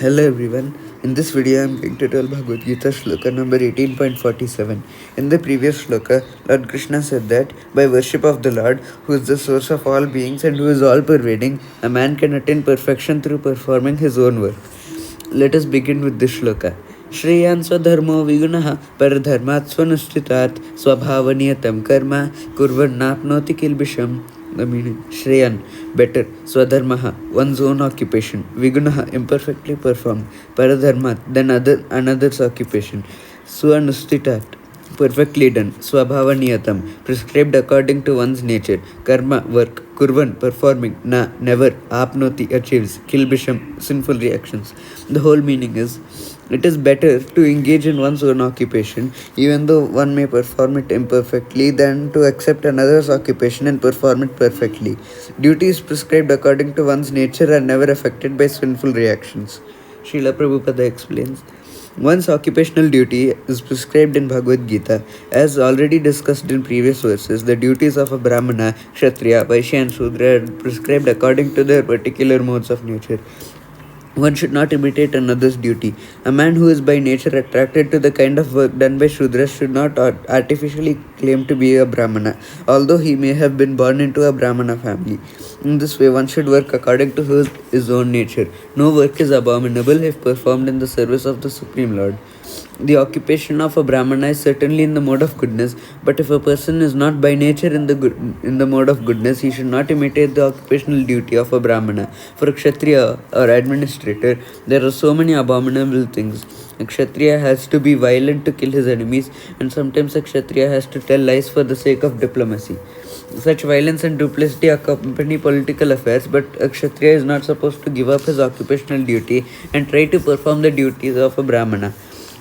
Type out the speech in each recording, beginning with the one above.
Hello everyone, in this video I am going to tell Bhagavad Gita sloka number 18.47. In the previous sloka, Lord Krishna said that by worship of the Lord, who is the source of all beings and who is all pervading, a man can attain perfection through performing his own work. Let us begin with this shloka. Shreyan swadharmo vigunaha paradharmat swanushchitat swabhavaniyatam karma kurvannapnoti kilbisham. The meaning Shreyan, better, Swadharmaha, one's own occupation, Vigunaha, imperfectly performed, Paradharmat, then another's occupation, Swanustitat, perfectly done, Swabhavaniyatam, prescribed according to one's nature, Karma, work, Kurvan, performing, Na, never, Apnoti, achieves, Kilbisham, sinful reactions. The whole meaning is, it is better to engage in one's own occupation, even though one may perform it imperfectly, than to accept another's occupation and perform it perfectly. Duties prescribed according to one's nature are never affected by sinful reactions. Srila Prabhupada explains. One's occupational duty is prescribed in Bhagavad Gita. As already discussed in previous verses, the duties of a Brahmana, Kshatriya, Vaishya and Shudra are prescribed according to their particular modes of nature. One should not imitate another's duty. A man who is by nature attracted to the kind of work done by Shudras should not artificially claim to be a Brahmana, although he may have been born into a Brahmana family. In this way, one should work according to his own nature. No work is abominable if performed in the service of the Supreme Lord. The occupation of a Brahmana is certainly in the mode of goodness, but if a person is not by nature in the mode of goodness, he should not imitate the occupational duty of a Brahmana. For a Kshatriya or administrator, there are so many abominable things. A Kshatriya has to be violent to kill his enemies, and sometimes a Kshatriya has to tell lies for the sake of diplomacy. Such violence and duplicity accompany political affairs, but a Kshatriya is not supposed to give up his occupational duty and try to perform the duties of a Brahmana.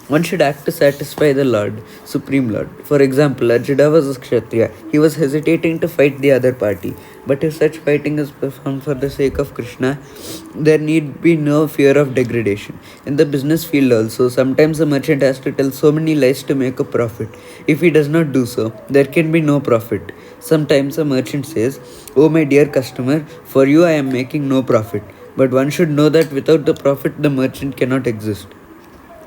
One should act to satisfy the Lord, Supreme Lord. For example, Arjuna was a Kshatriya. He was hesitating to fight the other party. But if such fighting is performed for the sake of Krishna, there need be no fear of degradation. In the business field also, sometimes a merchant has to tell so many lies to make a profit. If he does not do so, there can be no profit. Sometimes a merchant says, "Oh my dear customer, for you I am making no profit." But one should know that without the profit, the merchant cannot exist.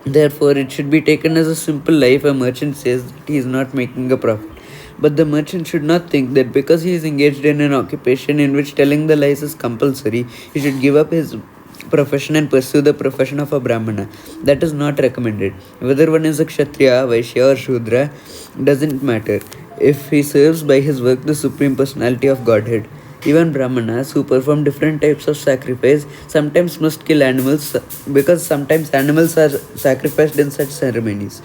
Therefore, it should be taken as a simple lie if a merchant says that he is not making a profit. But the merchant should not think that because he is engaged in an occupation in which telling the lies is compulsory, he should give up his profession and pursue the profession of a Brahmana. That is not recommended. Whether one is a Kshatriya, Vaishya or Shudra doesn't matter if he serves by his work the Supreme Personality of Godhead. Even Brahmanas who perform different types of sacrifice sometimes must kill animals because sometimes animals are sacrificed in such ceremonies.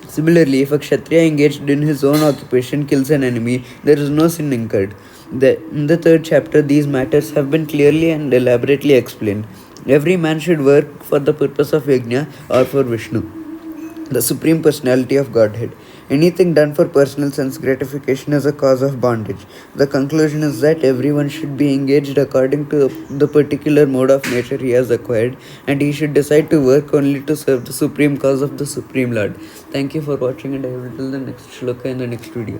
Similarly, if a Kshatriya engaged in his own occupation kills an enemy, there is no sin incurred. In the third chapter, these matters have been clearly and elaborately explained. Every man should work for the purpose of Yajna or for Vishnu, the Supreme Personality of Godhead. Anything done for personal sense gratification is a cause of bondage. The conclusion is that everyone should be engaged according to the particular mode of nature he has acquired, and he should decide to work only to serve the supreme cause of the Supreme Lord. Thank you for watching, and I will tell the next shloka in the next video.